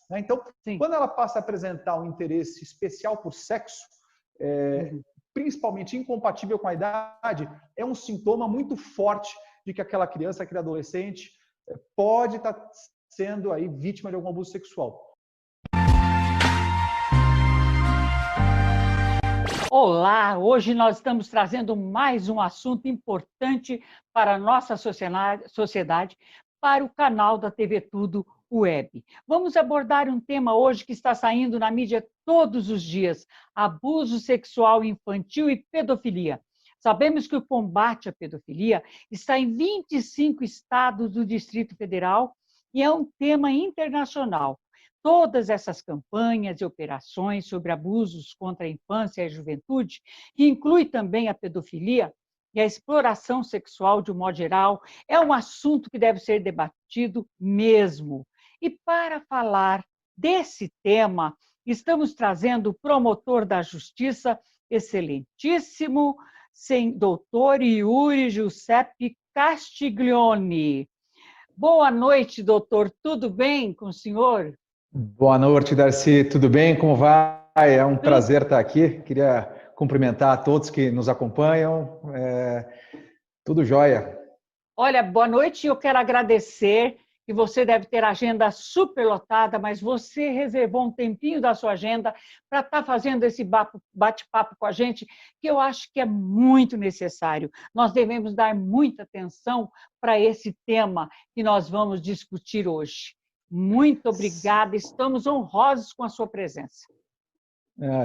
né? Então, Sim. quando ela passa a apresentar um interesse especial por sexo, principalmente incompatível com a idade, é um sintoma muito forte de que aquela criança, aquele adolescente, pode estar sendo aí vítima de algum abuso sexual. Olá, hoje nós estamos trazendo mais um assunto importante para a nossa sociedade, para o canal da TV Tudo Web. Vamos abordar um tema hoje que está saindo na mídia todos os dias: abuso sexual infantil e pedofilia. Sabemos que o combate à pedofilia está em 25 estados do Distrito Federal e é um tema internacional. Todas essas campanhas e operações sobre abusos contra a infância e a juventude, que inclui também a pedofilia e a exploração sexual de um modo geral, é um assunto que deve ser debatido mesmo. E para falar desse tema, estamos trazendo o promotor da Justiça, excelentíssimo, doutor Yuri Giuseppe Castiglione. Boa noite, doutor. Tudo bem com o senhor? Boa noite, Darcy. Tudo bem? Como vai? É um prazer estar aqui. Queria cumprimentar a todos que nos acompanham. Tudo jóia. Olha, boa noite. Eu quero agradecer que você deve ter a agenda superlotada, mas você reservou um tempinho da sua agenda para estar fazendo esse bate-papo com a gente, que eu acho que é muito necessário. Nós devemos dar muita atenção para esse tema que nós vamos discutir hoje. Muito obrigada, estamos honrosos com a sua presença.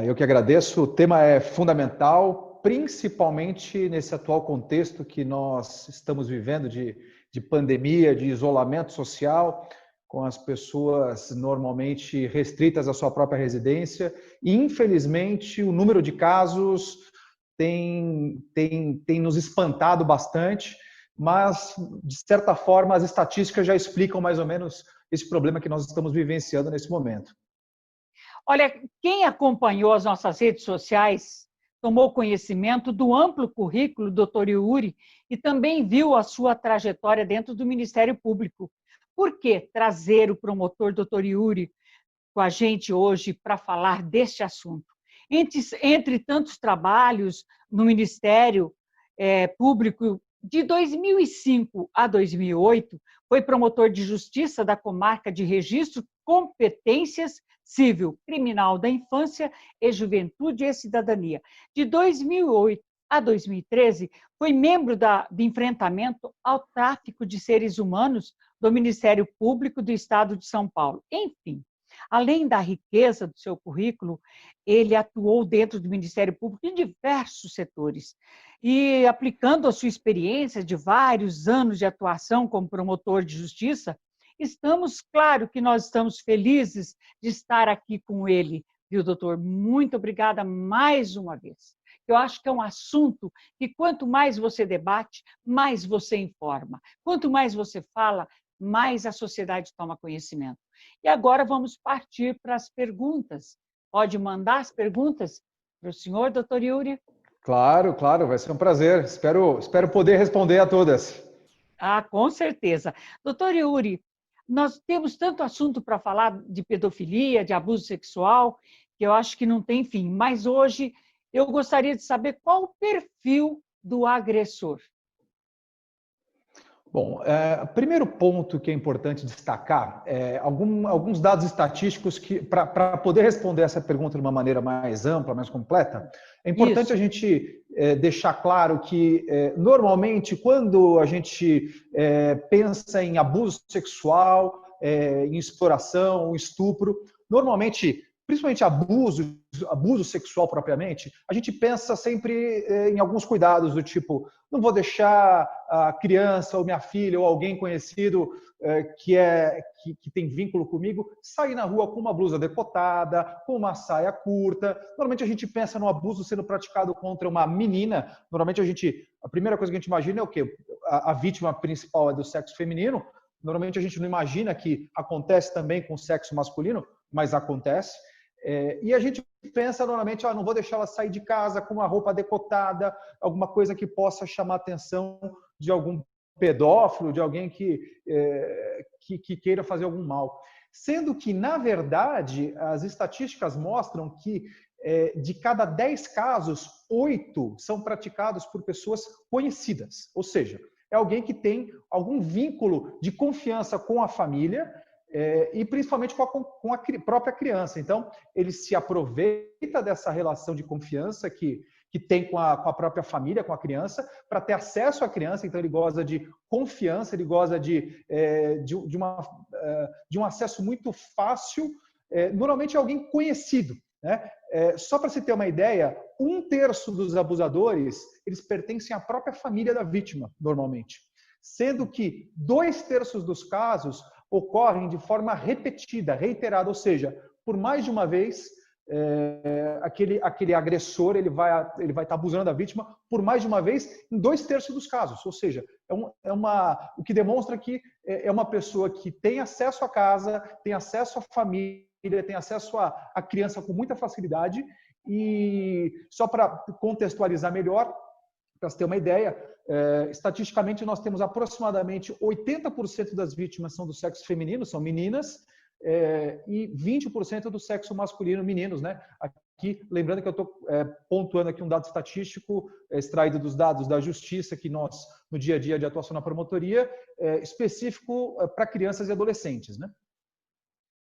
Eu que agradeço. O tema é fundamental, principalmente nesse atual contexto que nós estamos vivendo de pandemia, de isolamento social, com as pessoas normalmente restritas à sua própria residência. E, infelizmente, o número de casos tem nos espantado bastante, mas, de certa forma, as estatísticas já explicam mais ou menos esse problema que nós estamos vivenciando nesse momento. Olha, quem acompanhou as nossas redes sociais tomou conhecimento do amplo currículo do Dr. Yuri e também viu a sua trajetória dentro do Ministério Público. Por que trazer o promotor Dr. Yuri com a gente hoje para falar deste assunto? Entre tantos trabalhos no Ministério Público, de 2005 a 2008, foi promotor de justiça da comarca de Registro, Competências Civil, Criminal da Infância e Juventude e Cidadania. De 2008 a 2013, foi membro de enfrentamento ao tráfico de seres humanos do Ministério Público do Estado de São Paulo. Enfim, além da riqueza do seu currículo, ele atuou dentro do Ministério Público em diversos setores. E aplicando a sua experiência de vários anos de atuação como promotor de justiça, claro que nós estamos felizes de estar aqui com ele, viu, doutor? Muito obrigada mais uma vez. Eu acho que é um assunto que quanto mais você debate, mais você informa. Quanto mais você fala, mais a sociedade toma conhecimento. E agora vamos partir para as perguntas. Pode mandar as perguntas para o senhor, doutor Yuri? Claro, vai ser um prazer. Espero poder responder a todas. Com certeza. Doutor Yuri, nós temos tanto assunto para falar de pedofilia, de abuso sexual, que eu acho que não tem fim. Mas hoje eu gostaria de saber qual o perfil do agressor. Bom, primeiro ponto que é importante destacar é alguns dados estatísticos que, para poder responder essa pergunta de uma maneira mais ampla, mais completa, é importante a gente deixar claro que, normalmente, quando a gente pensa em abuso sexual, em exploração, estupro, normalmente, principalmente abuso sexual propriamente, a gente pensa sempre em alguns cuidados do tipo, não vou deixar a criança ou minha filha ou alguém conhecido que tem vínculo comigo sair na rua com uma blusa decotada, com uma saia curta. Normalmente a gente pensa no abuso sendo praticado contra uma menina. Normalmente a primeira coisa que a gente imagina é o quê? A vítima principal é do sexo feminino. Normalmente a gente não imagina que acontece também com o sexo masculino, mas acontece. E a gente pensa normalmente, não vou deixar ela sair de casa com uma roupa decotada, alguma coisa que possa chamar a atenção de algum pedófilo, de alguém que queira fazer algum mal. Sendo que, na verdade, as estatísticas mostram que de cada 10 casos, 8 são praticados por pessoas conhecidas. Ou seja, é alguém que tem algum vínculo de confiança com a família e principalmente com a própria criança. Então, ele se aproveita dessa relação de confiança que tem com a própria família, com a criança, para ter acesso à criança. Então, ele goza de confiança, ele goza de um acesso muito fácil. Normalmente é alguém conhecido, né? Só para se ter uma ideia, 1/3 dos abusadores, eles pertencem à própria família da vítima, normalmente. Sendo que 2/3 dos casos ocorrem de forma repetida, reiterada, ou seja, por mais de uma vez, aquele agressor ele vai estar abusando da vítima por mais de uma vez em 2/3 dos casos. Ou seja, o que demonstra que é uma pessoa que tem acesso à casa, tem acesso à família, tem acesso à criança com muita facilidade. E só para contextualizar melhor, para você ter uma ideia, estatisticamente nós temos aproximadamente 80% das vítimas são do sexo feminino, são meninas, e 20% do sexo masculino, meninos, né? Aqui, lembrando que eu estou pontuando aqui um dado estatístico extraído dos dados da Justiça, que nós, no dia a dia de atuação na promotoria, específico para crianças e adolescentes, né?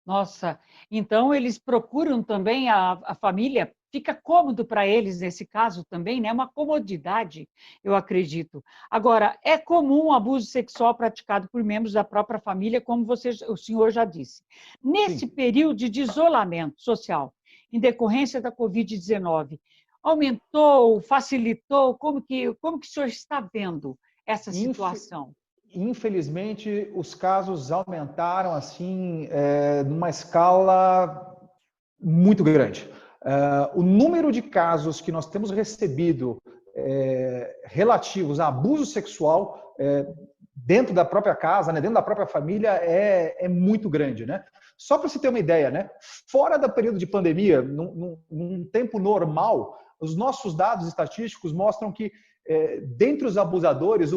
Nossa, então eles procuram também a família, fica cômodo para eles nesse caso também, né? Uma comodidade, eu acredito. Agora, é comum o abuso sexual praticado por membros da própria família, como o senhor já disse. Nesse período de isolamento social, em decorrência da Covid-19, aumentou, facilitou? Como que o senhor está vendo essa situação? Infelizmente, os casos aumentaram assim numa escala muito grande. O número de casos que nós temos recebido relativos a abuso sexual dentro da própria casa, né, dentro da própria família, é muito grande, né? Só para você ter uma ideia, né? Fora do período de pandemia, num tempo normal, os nossos dados estatísticos mostram que dentre os abusadores,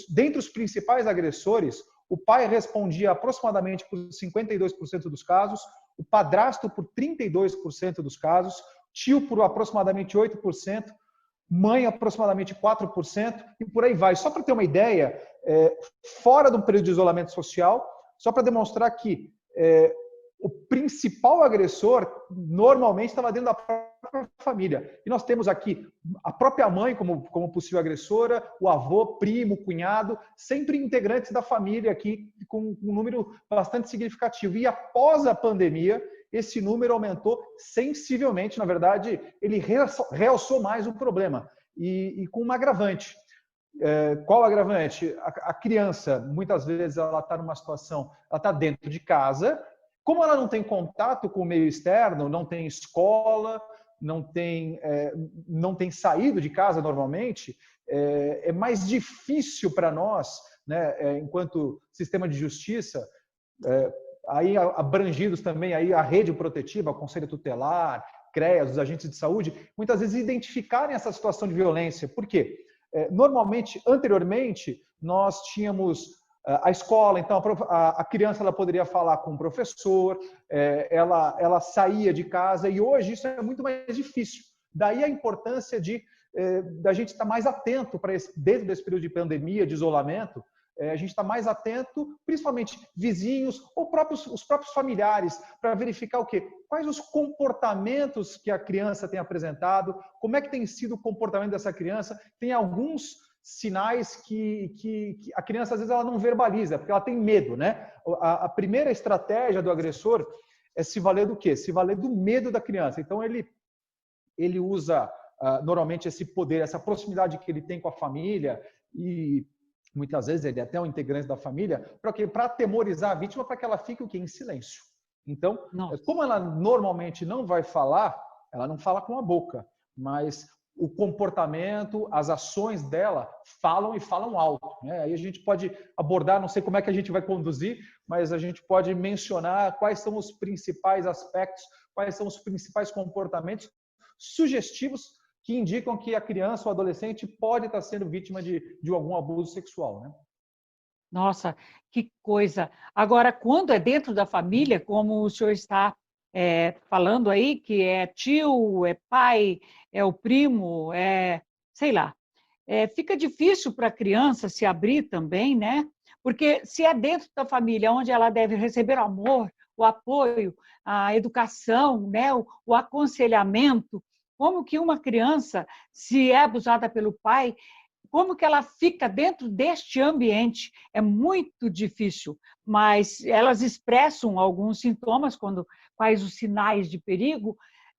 dentre os principais agressores, o pai respondia aproximadamente por 52% dos casos, o padrasto por 32% dos casos, tio por aproximadamente 8%, mãe aproximadamente 4% e por aí vai. Só para ter uma ideia, fora do período de isolamento social, só para demonstrar que o principal agressor normalmente estava dentro da própria família. E nós temos aqui a própria mãe como possível agressora, o avô, primo, cunhado, sempre integrantes da família aqui com um número bastante significativo. E após a pandemia, esse número aumentou sensivelmente. Na verdade, ele realçou mais o problema e com uma agravante. Qual agravante? A criança, muitas vezes, ela está numa situação, ela está dentro de casa. Como ela não tem contato com o meio externo, não tem escola, não tem saído de casa normalmente, é mais difícil para nós, né, enquanto sistema de justiça, aí abrangidos também aí a rede protetiva, o Conselho Tutelar, CREAS, os agentes de saúde, muitas vezes identificarem essa situação de violência. Por quê? Normalmente, anteriormente, nós tínhamos a escola, então a criança ela poderia falar com o professor, ela saía de casa, e hoje isso é muito mais difícil. Daí a importância da gente estar mais atento para dentro desse período de pandemia, de isolamento, a gente está mais atento, principalmente vizinhos ou os próprios familiares, para verificar o quê? Quais os comportamentos que a criança tem apresentado, como é que tem sido o comportamento dessa criança. Tem alguns sinais que a criança, às vezes, ela não verbaliza, porque ela tem medo, né? A primeira estratégia do agressor é se valer do quê? Se valer do medo da criança. Então, ele usa, normalmente, esse poder, essa proximidade que ele tem com a família, e muitas vezes ele é até um integrante da família, para atemorizar a vítima, para que ela fique o quê? Em silêncio. Então, como ela normalmente não vai falar, ela não fala com a boca, mas o comportamento, as ações dela falam e falam alto, né? Aí a gente pode abordar, não sei como é que a gente vai conduzir, mas a gente pode mencionar quais são os principais aspectos, quais são os principais comportamentos sugestivos que indicam que a criança ou adolescente pode estar sendo vítima de algum abuso sexual, né? Nossa, que coisa! Agora, quando é dentro da família, como o senhor está falando aí, que é tio, é pai, é o primo, sei lá, fica difícil para a criança se abrir também, né? Porque se é dentro da família, onde ela deve receber o amor, o apoio, a educação, né? O aconselhamento, como que uma criança, se é abusada pelo pai, como que ela fica dentro deste ambiente? É muito difícil, mas elas expressam alguns sintomas, quais os sinais de perigo.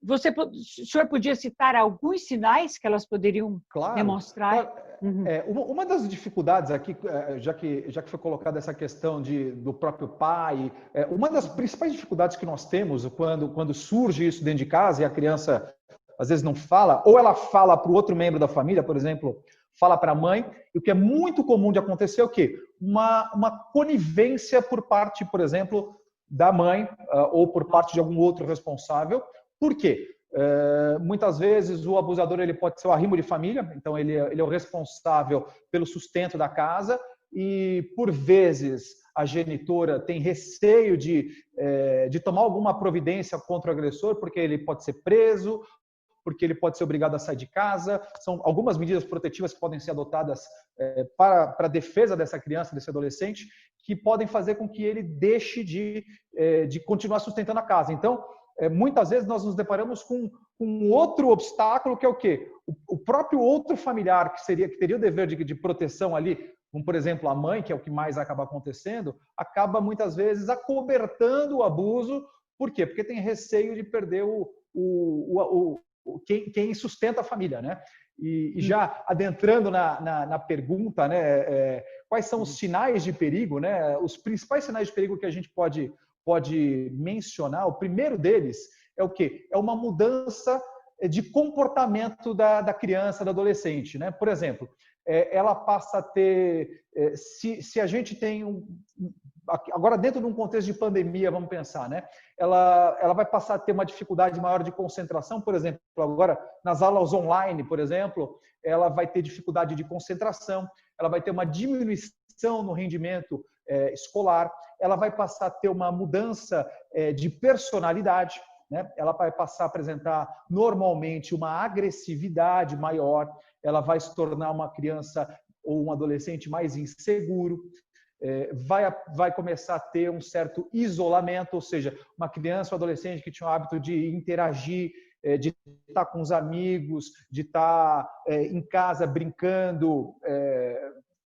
O senhor podia citar alguns sinais que elas poderiam Claro, demonstrar? claro. Uhum. Uma das dificuldades aqui, já que foi colocada essa questão do próprio pai, uma das principais dificuldades que nós temos quando surge isso dentro de casa e a criança às vezes não fala, ou ela fala para o outro membro da família, por exemplo, fala para a mãe, e o que é muito comum de acontecer é o quê? Uma conivência por parte, por exemplo, da mãe, ou por parte de algum outro responsável. Por quê? Muitas vezes o abusador ele pode ser o arrimo de família, então ele é o responsável pelo sustento da casa e, por vezes, a genitora tem receio de tomar alguma providência contra o agressor, porque ele pode ser preso, porque ele pode ser obrigado a sair de casa. São algumas medidas protetivas que podem ser adotadas para a defesa dessa criança, desse adolescente, que podem fazer com que ele deixe de continuar sustentando a casa. Então, muitas vezes nós nos deparamos com um outro obstáculo, que é o quê? O próprio outro familiar que teria o dever de proteção ali, como por exemplo a mãe, que é o que mais acaba acontecendo, acaba muitas vezes acobertando o abuso. Por quê? Porque tem receio de perder quem sustenta a família, né? E já adentrando na pergunta, né, quais são os sinais de perigo, né? Os principais sinais de perigo que a gente pode mencionar, o primeiro deles é o quê? É uma mudança de comportamento da criança, do adolescente, né? Por exemplo, ela passa a ter, se a gente tem agora dentro de um contexto de pandemia, vamos pensar, né? Ela vai passar a ter uma dificuldade maior de concentração, por exemplo, agora nas aulas online, por exemplo, ela vai ter dificuldade de concentração, ela vai ter uma diminuição no rendimento escolar, ela vai passar a ter uma mudança de personalidade, né? Ela vai passar a apresentar normalmente uma agressividade maior, ela vai se tornar uma criança ou um adolescente mais inseguro, vai começar a ter um certo isolamento, ou seja, uma criança ou adolescente que tinha o hábito de interagir, de estar com os amigos, de estar em casa brincando,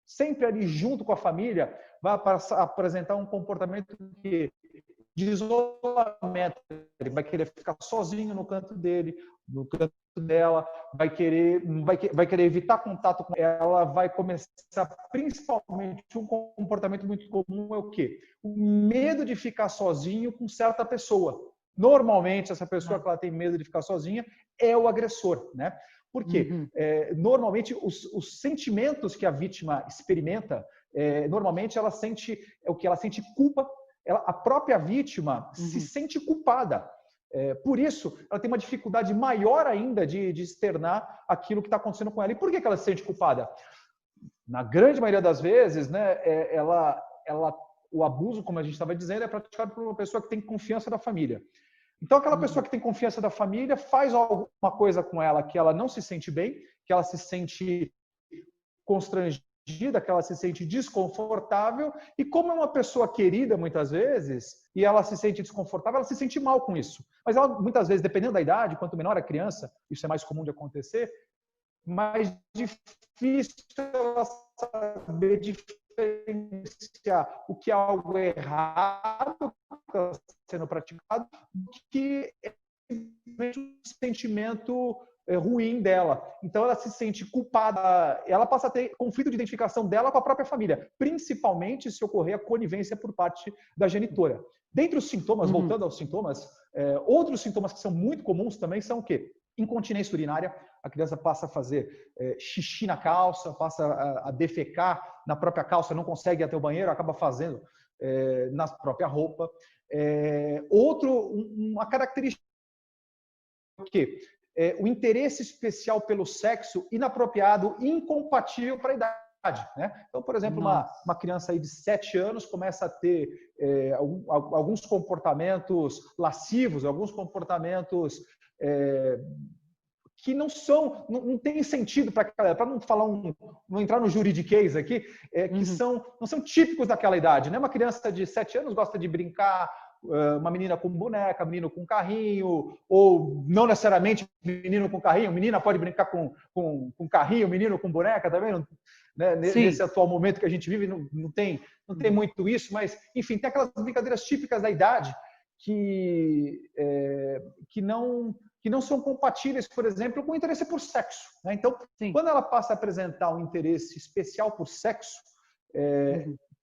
sempre ali junto com a família, vai passar a apresentar um comportamento de isolamento. Ele vai querer ficar sozinho no canto dele, no canto dela, vai querer evitar contato com ela, vai começar, principalmente, um comportamento muito comum é o quê? O medo de ficar sozinho com certa pessoa. Normalmente, essa pessoa que ela tem medo de ficar sozinha é o agressor, né? Por quê? Normalmente, os sentimentos que a vítima experimenta, normalmente ela sente culpa. A própria vítima se sente culpada. Por isso, ela tem uma dificuldade maior ainda de externar aquilo que está acontecendo com ela. E por que ela se sente culpada? Na grande maioria das vezes, né, o abuso, como a gente estava dizendo, é praticado por uma pessoa que tem confiança da família. Então, aquela pessoa que tem confiança da família faz alguma coisa com ela que ela não se sente bem, que ela se sente constrangida, que ela se sente desconfortável, e como é uma pessoa querida muitas vezes, e ela se sente desconfortável, ela se sente mal com isso. Mas ela, muitas vezes, dependendo da idade, quanto menor a criança, isso é mais comum de acontecer, mais difícil ela saber diferenciar o que é algo errado que está sendo praticado, do que é um sentimento ruim dela. Então ela se sente culpada, ela passa a ter conflito de identificação dela com a própria família, principalmente se ocorrer a conivência por parte da genitora. Dentre os sintomas, voltando aos sintomas, outros sintomas que são muito comuns também são o quê? Incontinência urinária, a criança passa a fazer xixi na calça, passa a defecar na própria calça, não consegue ir até o banheiro, acaba fazendo na própria roupa. Uma característica é o quê? O interesse especial pelo sexo inapropriado, incompatível para a idade. né? Então, por exemplo, uma criança aí de 7 anos começa a ter alguns comportamentos lascivos, alguns comportamentos que não tem sentido para não falar não entrar no juridiquês aqui, que não são típicos daquela idade, né? Uma criança de 7 anos gosta de brincar, uma menina com boneca, menino com carrinho, ou não necessariamente menino com carrinho, menina pode brincar com carrinho, menino com boneca também, né? Nesse atual momento que a gente vive não tem muito isso, mas enfim, tem aquelas brincadeiras típicas da idade que não são compatíveis, por exemplo, com o interesse por sexo, né? Então, quando ela passa a apresentar um interesse especial por sexo,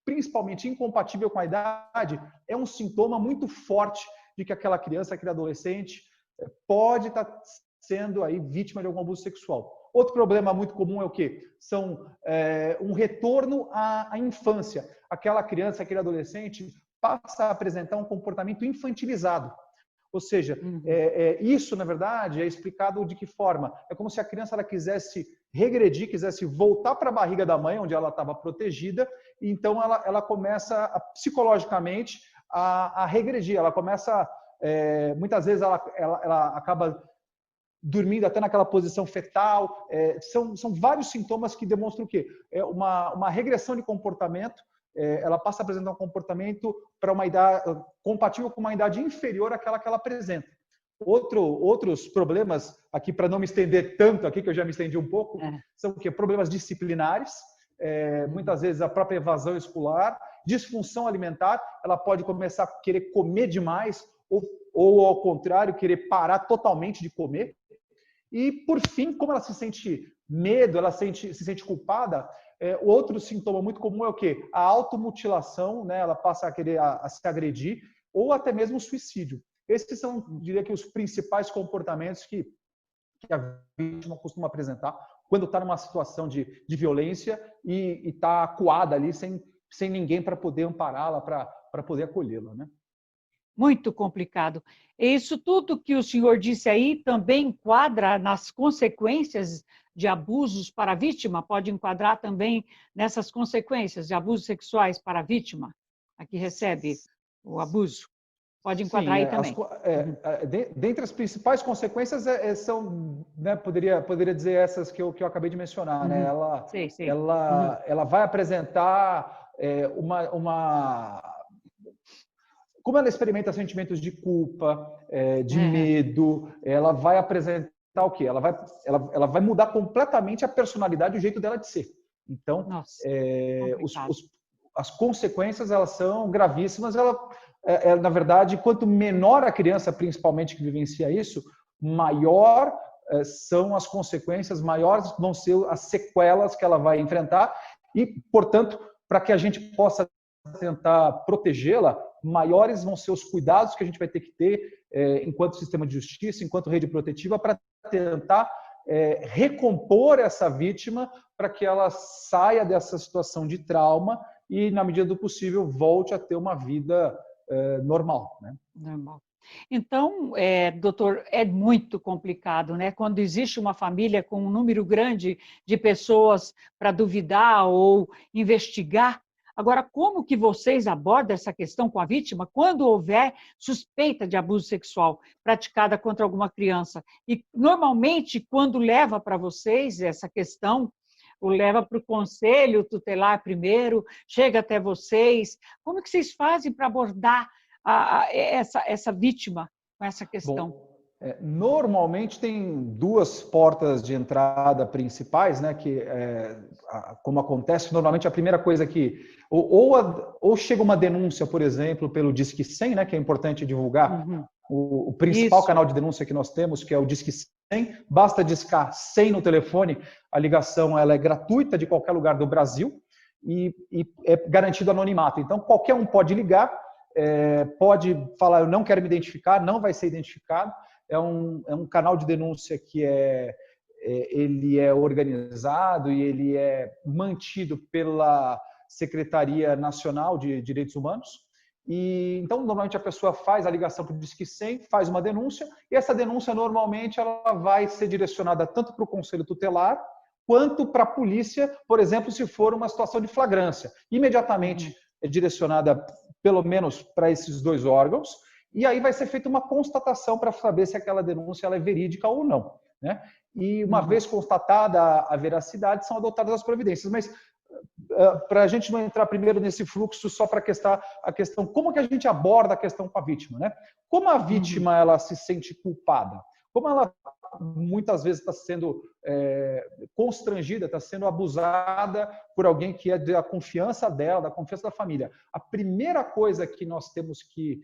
principalmente incompatível com a idade, é um sintoma muito forte de que aquela criança, aquele adolescente, pode estar sendo aí vítima de algum abuso sexual. Outro problema muito comum é o quê? Um retorno à infância. Aquela criança, aquele adolescente passa a apresentar um comportamento infantilizado. Ou seja, isso, na verdade, é explicado de que forma? É como se a criança ela quisesse regredir, quisesse voltar para a barriga da mãe, onde ela estava protegida, e então ela começa, psicologicamente, a regredir. Ela começa, muitas vezes, ela acaba dormindo até naquela posição fetal. São vários sintomas que demonstram o quê? Uma regressão de comportamento. Ela passa a apresentar um comportamento para uma idade compatível com uma idade inferior àquela que ela apresenta. Outros problemas, aqui para não me estender tanto, aqui que eu já me estendi um pouco, são o quê? Problemas disciplinares, muitas vezes a própria evasão escolar, disfunção alimentar, ela pode começar a querer comer demais ou ao contrário, querer parar totalmente de comer. E, por fim, como ela se sente medo, ela se sente culpada, outro sintoma muito comum é o quê? A automutilação, né? Ela passa a querer se agredir, ou até mesmo o suicídio. Esses são, diria que, os principais comportamentos que a vítima costuma apresentar quando está numa situação de violência e está acuada ali sem ninguém para poder ampará-la, para poder acolhê-la, né? Muito complicado. E isso tudo que o senhor disse aí também enquadra nas consequências de abusos para a vítima? Pode enquadrar também nessas consequências de abusos sexuais para a vítima, a que recebe o abuso? Pode enquadrar aí também. Dentre as principais consequências são, né, poderia dizer essas que eu acabei de mencionar, né? Ela vai apresentar como ela experimenta sentimentos de culpa, de medo, ela vai apresentar o quê? Ela vai mudar completamente a personalidade e o jeito dela de ser. Então, as consequências elas são gravíssimas. Na verdade, quanto menor a criança, principalmente, que vivencia isso, maior são as consequências, maiores vão ser as sequelas que ela vai enfrentar e, portanto, para que a gente possa tentar protegê-la, maiores vão ser os cuidados que a gente vai ter que ter enquanto sistema de justiça, enquanto rede protetiva, para tentar recompor essa vítima para que ela saia dessa situação de trauma e, na medida do possível, volte a ter uma vida normal, né? Normal. Então, doutor, é muito complicado, né? Quando existe uma família com um número grande de pessoas para duvidar ou investigar. Agora, como que vocês abordam essa questão com a vítima quando houver suspeita de abuso sexual praticada contra alguma criança? E, normalmente, quando leva para vocês essa questão, ou leva para o conselho tutelar primeiro, chega até vocês, como que vocês fazem para abordar essa vítima com essa questão? Bom, normalmente tem duas portas de entrada principais, né? Que, como acontece, normalmente a primeira coisa que ou chega uma denúncia, por exemplo, pelo Disque 100, né? Que é importante divulgar. O principal canal de denúncia que nós temos, que é o Disque 100, basta discar 100 no telefone, a ligação ela é gratuita de qualquer lugar do Brasil e é garantido anonimato. Então, qualquer um pode ligar, pode falar, eu não quero me identificar, não vai ser identificado. É um canal de denúncia que ele é organizado e ele é mantido pela Secretaria Nacional de Direitos Humanos. E, então, normalmente a pessoa faz a ligação para o Disque 100, faz uma denúncia, e essa denúncia normalmente ela vai ser direcionada tanto para o Conselho Tutelar quanto para a polícia, por exemplo, se for uma situação de flagrância. Imediatamente é direcionada, pelo menos, para esses dois órgãos, e aí vai ser feita uma constatação para saber se aquela denúncia ela é verídica ou não, né? E uma vez constatada a veracidade, são adotadas as providências. Mas para a gente não entrar primeiro nesse fluxo, só para a questão, como que a gente aborda a questão com a vítima, né? Como a vítima ela se sente culpada? Como ela muitas vezes está sendo constrangida, está sendo abusada por alguém que é da confiança dela, da confiança da família. A primeira coisa que nós temos que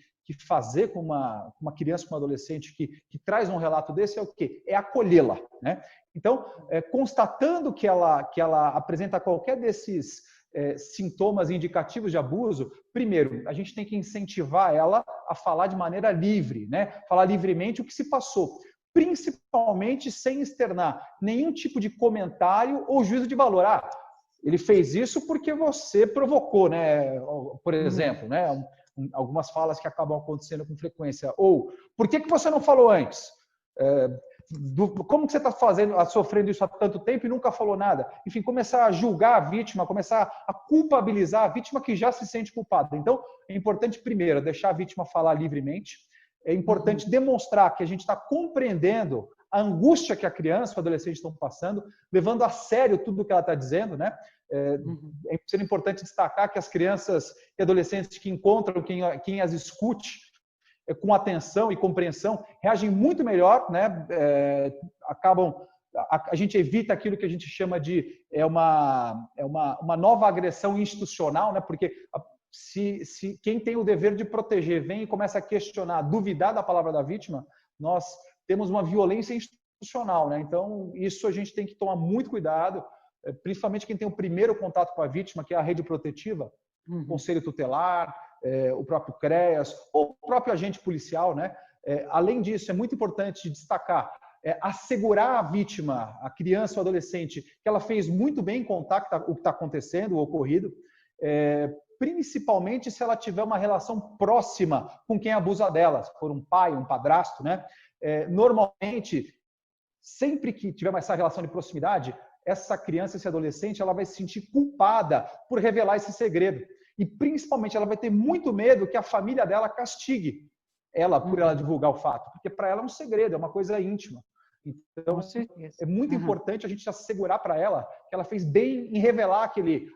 fazer com uma criança, com uma adolescente que traz um relato desse é o quê? É acolhê-la, né? Então, constatando que ela apresenta qualquer desses sintomas indicativos de abuso, primeiro, a gente tem que incentivar ela a falar de maneira livre, né? Falar livremente o que se passou, principalmente sem externar nenhum tipo de comentário ou juízo de valor. Ah, ele fez isso porque você provocou, né? Por exemplo, né? Algumas falas que acabam acontecendo com frequência. Ou, por que você não falou antes? Como que você está sofrendo isso há tanto tempo e nunca falou nada? Enfim, começar a julgar a vítima, começar a culpabilizar a vítima que já se sente culpada. Então, é importante, primeiro, deixar a vítima falar livremente. É importante demonstrar que a gente está compreendendo a angústia que a criança e o adolescente estão passando, levando a sério tudo o que ela está dizendo, né? É importante destacar que as crianças e adolescentes que encontram quem as escute com atenção e compreensão reagem muito melhor, né? A gente evita aquilo que a gente chama de uma nova agressão institucional, né? Porque se quem tem o dever de proteger vem e começa a questionar, duvidar da palavra da vítima, nós temos uma violência institucional, né? Então, isso a gente tem que tomar muito cuidado, principalmente quem tem o primeiro contato com a vítima, que é a rede protetiva, o conselho tutelar, o próprio CREAS, ou o próprio agente policial, né? Além disso, é muito importante destacar, assegurar a vítima, a criança ou adolescente, que ela fez muito bem contar o que está acontecendo, o ocorrido, principalmente se ela tiver uma relação próxima com quem abusa dela, se for um pai, um padrasto, né? Normalmente, sempre que tiver essa relação de proximidade, essa criança, esse adolescente, ela vai se sentir culpada por revelar esse segredo. E, principalmente, ela vai ter muito medo que a família dela castigue ela por ela divulgar o fato, porque para ela é um segredo, é uma coisa íntima. Então, é muito importante a gente assegurar para ela que ela fez bem em revelar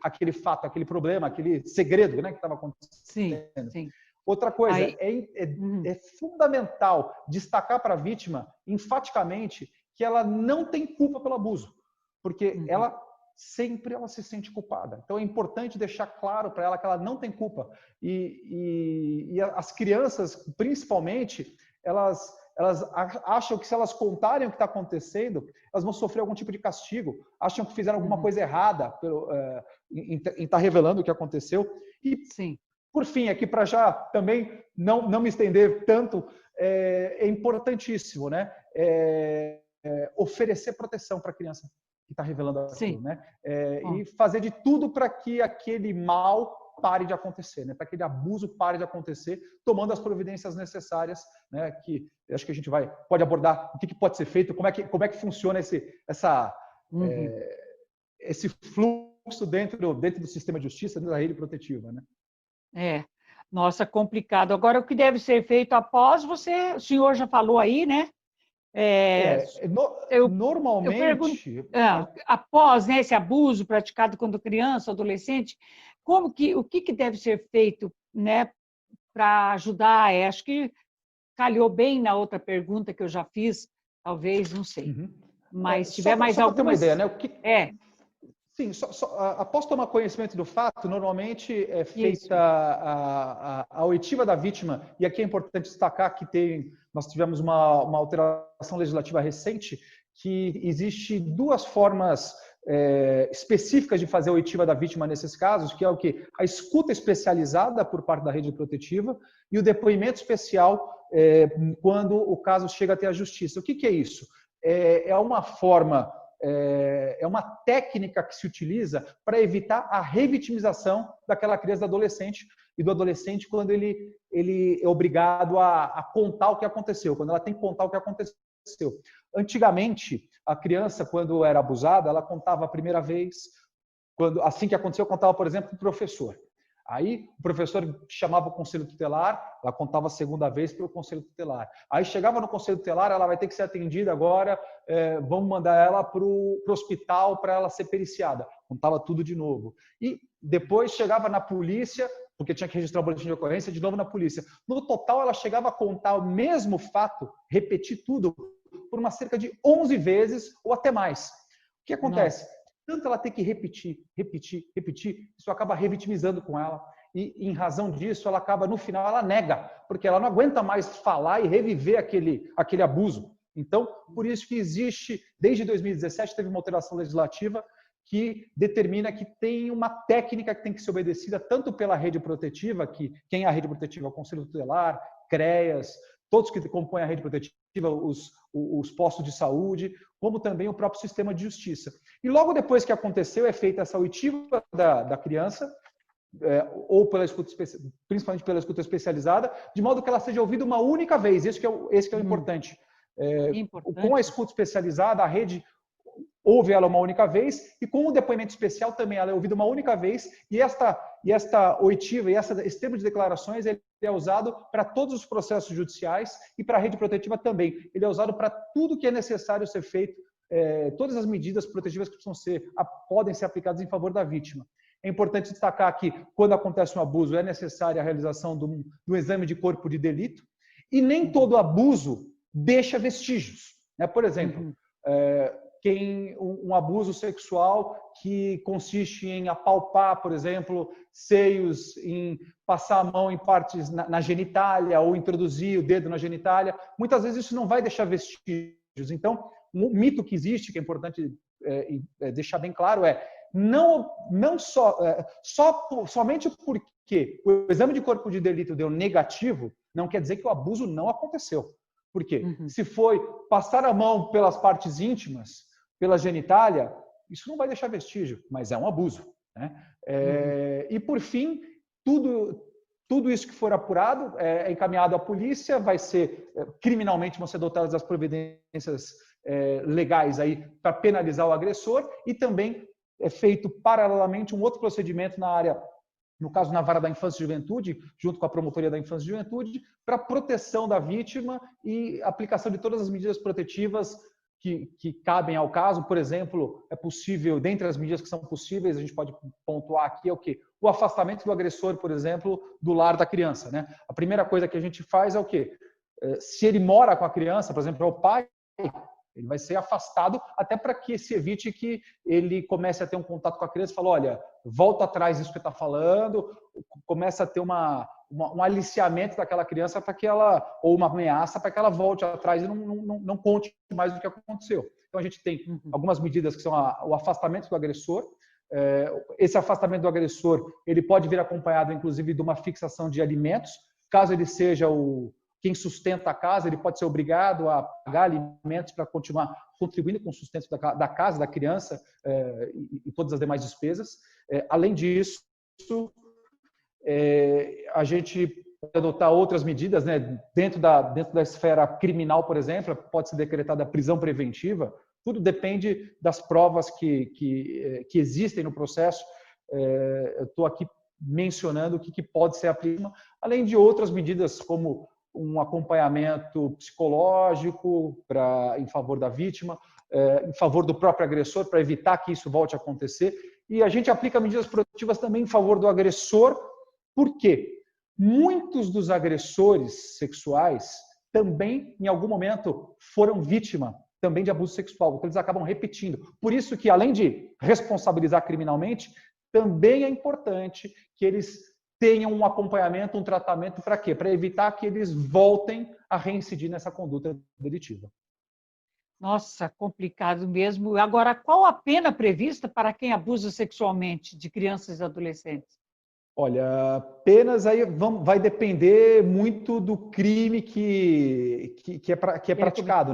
aquele fato, aquele problema, aquele segredo, né, que estava acontecendo. Sim. Outra coisa, é fundamental destacar para a vítima, enfaticamente, que ela não tem culpa pelo abuso, porque ela se sente culpada. Então, é importante deixar claro para ela que ela não tem culpa. E as crianças, principalmente, elas acham que se elas contarem o que está acontecendo, elas vão sofrer algum tipo de castigo, acham que fizeram alguma coisa errada em estar revelando o que aconteceu. E, por fim, aqui para já também não me estender tanto, é importantíssimo, né? Oferecer proteção para a criança que está revelando aquilo, né? E fazer de tudo para que aquele mal pare de acontecer, né? Para que aquele abuso pare de acontecer, tomando as providências necessárias, né? Que eu acho que a gente pode abordar o que pode ser feito, como é que funciona esse fluxo dentro do sistema de justiça, dentro da rede protetiva, né? Nossa, complicado. Agora, o que deve ser feito após, o senhor já falou aí, né? Normalmente... Eu pergunto, após, né, esse abuso praticado quando criança, adolescente, o que deve ser feito, né, para ajudar? Acho que calhou bem na outra pergunta que eu já fiz, talvez, não sei. Mas se tiver mais alguma... Só para ter uma ideia, né? Sim, após tomar conhecimento do fato, normalmente é feita a oitiva da vítima, e aqui é importante destacar que nós tivemos uma alteração legislativa recente, que existe duas formas específicas de fazer a oitiva da vítima nesses casos, que é o quê? A escuta especializada por parte da rede protetiva e o depoimento especial quando o caso chega até a justiça. O que é isso? É uma forma... É uma técnica que se utiliza para evitar a revitimização daquela criança, do adolescente e do adolescente quando ele é obrigado a contar o que aconteceu, quando ela tem que contar o que aconteceu. Antigamente, a criança, quando era abusada, ela contava a primeira vez, assim que aconteceu, contava, por exemplo, para o professor. Aí o professor chamava o conselho tutelar, ela contava a segunda vez para o conselho tutelar. Aí chegava no conselho tutelar, ela vai ter que ser atendida agora, vamos mandar ela para o hospital para ela ser periciada. Contava tudo de novo. E depois chegava na polícia, porque tinha que registrar o boletim de ocorrência, de novo na polícia. No total, ela chegava a contar o mesmo fato, repetir tudo, por uma cerca de 11 vezes ou até mais. O que acontece? Não. Tanto ela tem que repetir, isso acaba revitimizando com ela. E, em razão disso, ela acaba, no final, ela nega, porque ela não aguenta mais falar e reviver aquele abuso. Então, por isso que existe, desde 2017, teve uma alteração legislativa que determina que tem uma técnica que tem que ser obedecida tanto pela rede protetiva, que quem é a rede protetiva é o Conselho Tutelar, CREAS, todos que compõem a rede protetiva, os postos de saúde, como também o próprio sistema de justiça. E logo depois que aconteceu, é feita essa oitiva da criança, ou pela escuta, principalmente pela escuta especializada, de modo que ela seja ouvida uma única vez. Esse que é o importante. Com a escuta especializada, a rede ouve ela uma única vez, e com o depoimento especial também ela é ouvida uma única vez, e esta oitiva e esse termo de declarações ele é usado para todos os processos judiciais e para a rede protetiva também. Ele é usado para tudo que é necessário ser feito, todas as medidas protetivas que podem ser aplicadas em favor da vítima. É importante destacar que, quando acontece um abuso, é necessária a realização do exame de corpo de delito, e nem todo abuso deixa vestígios. Por exemplo, um abuso sexual que consiste em apalpar, por exemplo, seios, em passar a mão em partes na genitália ou introduzir o dedo na genitália, muitas vezes isso não vai deixar vestígios. Então, um mito que existe, que é importante deixar bem claro, somente porque o exame de corpo de delito deu negativo, não quer dizer que o abuso não aconteceu. Por quê? Se foi passar a mão pelas partes íntimas, pela genitália, isso não vai deixar vestígio, mas é um abuso. E, por fim, tudo isso que for apurado é encaminhado à polícia, vai ser, criminalmente, vão ser adotadas as providências legais aí para penalizar o agressor, e também é feito paralelamente um outro procedimento na área, no caso na vara da infância e juventude, junto com a promotoria da infância e juventude, para proteção da vítima e aplicação de todas as medidas protetivas que cabem ao caso. Por exemplo, é possível, dentre as medidas que são possíveis, a gente pode pontuar aqui, o afastamento do agressor, por exemplo, do lar da criança. A primeira coisa que a gente faz é o quê? Se ele mora com a criança, por exemplo, é o pai, ele vai ser afastado até para que se evite que ele comece a ter um contato com a criança e fale, olha, volta atrás disso que está falando, começa a ter um aliciamento daquela criança para que ela, ou uma ameaça para que ela volte atrás e não conte mais do que aconteceu. Então a gente tem algumas medidas que são o afastamento do agressor. Esse afastamento do agressor, ele pode vir acompanhado inclusive de uma fixação de alimentos, caso ele seja quem sustenta a casa, ele pode ser obrigado a pagar alimentos para continuar contribuindo com o sustento da casa, da criança e todas as demais despesas. Além disso, a gente pode adotar outras medidas, dentro da esfera criminal, por exemplo, pode ser decretada a prisão preventiva. Tudo depende das provas que existem no processo. Eu estou aqui mencionando o que pode ser aplicado, além de outras medidas como um acompanhamento psicológico em favor da vítima, em favor do próprio agressor, para evitar que isso volte a acontecer. E a gente aplica medidas protetivas também em favor do agressor. Por quê? Muitos dos agressores sexuais também, em algum momento, foram vítima também de abuso sexual. Então, eles acabam repetindo. Por isso que, além de responsabilizar criminalmente, também é importante que eles tenham um acompanhamento, um tratamento para quê? Para evitar que eles voltem a reincidir nessa conduta delitiva. Nossa, complicado mesmo. Agora, qual a pena prevista para quem abusa sexualmente de crianças e adolescentes? Olha, penas aí vai depender muito do crime que é praticado,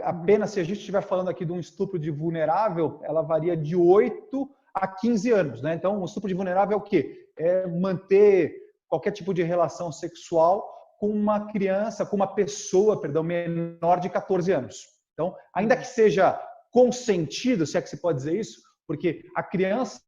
A pena, se a gente estiver falando aqui de um estupro de vulnerável, ela varia de 8 a 15 anos, Então, o estupro de vulnerável é o quê? É manter qualquer tipo de relação sexual com uma criança, com uma pessoa, perdão, menor de 14 anos. Então, ainda que seja consentido, se é que se pode dizer isso, porque a criança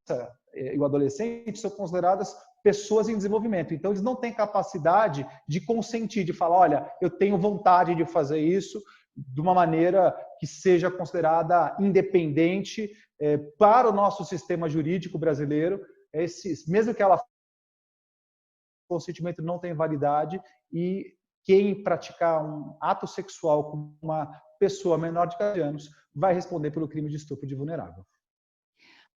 e o adolescente são consideradas pessoas em desenvolvimento. Então, eles não têm capacidade de consentir, de falar, olha, eu tenho vontade de fazer isso de uma maneira que seja considerada independente para o nosso sistema jurídico brasileiro. Mesmo que ela o consentimento não tem validade e quem praticar um ato sexual com uma pessoa menor de 14 anos vai responder pelo crime de estupro de vulnerável.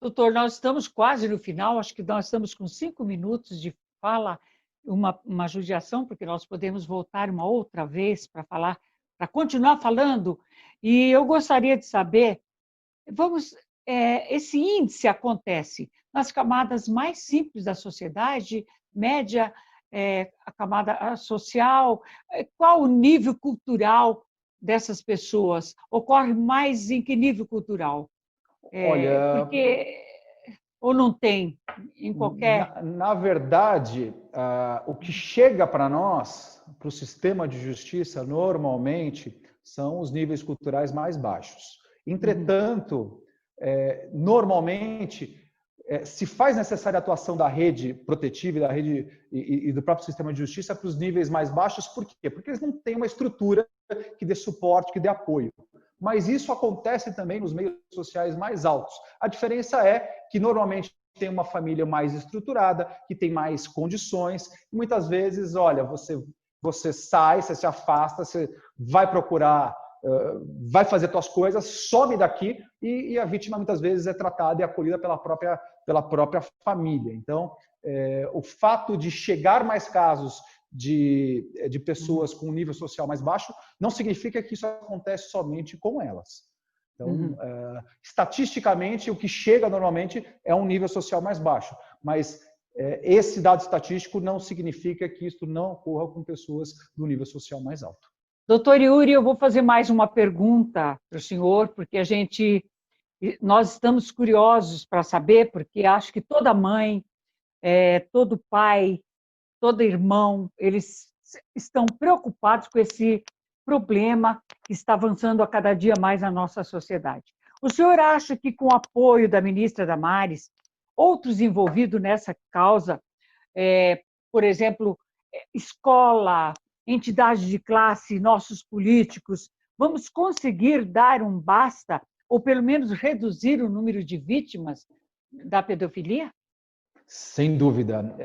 Doutor, nós estamos quase no final, acho que nós estamos com 5 minutos de fala, uma judiação, porque nós podemos voltar uma outra vez para falar, para continuar falando. E eu gostaria de saber, esse índice acontece nas camadas mais simples da sociedade, média, a camada social, qual o nível cultural dessas pessoas? Ocorre mais em que nível cultural? Porque ou não tem em qualquer... Na verdade, o que chega para nós, para o sistema de justiça, normalmente, são os níveis culturais mais baixos. Entretanto, normalmente, se faz necessária a atuação da rede protetiva e da rede e do próprio sistema de justiça para os níveis mais baixos. Por quê? Porque eles não têm uma estrutura que dê suporte, que dê apoio. Mas isso acontece também nos meios sociais mais altos. A diferença é que normalmente tem uma família mais estruturada, que tem mais condições, e muitas vezes, olha, você sai, você se afasta, você vai procurar, vai fazer suas coisas, some daqui, e a vítima muitas vezes é tratada e acolhida pela própria família. Então, o fato de chegar mais casos de pessoas com um nível social mais baixo não significa que isso acontece somente com elas. Então, estatisticamente, o que chega normalmente é um nível social mais baixo, mas esse dado estatístico não significa que isso não ocorra com pessoas do nível social mais alto. Doutor Yuri, eu vou fazer mais uma pergunta para o senhor, porque nós estamos curiosos para saber, porque acho que toda mãe, todo pai, todo irmão, eles estão preocupados com esse problema que está avançando a cada dia mais na nossa sociedade. O senhor acha que, com o apoio da ministra Damares, outros envolvidos nessa causa, por exemplo, escola, entidade de classe, nossos políticos, vamos conseguir dar um basta, ou pelo menos reduzir o número de vítimas da pedofilia? Sem dúvida.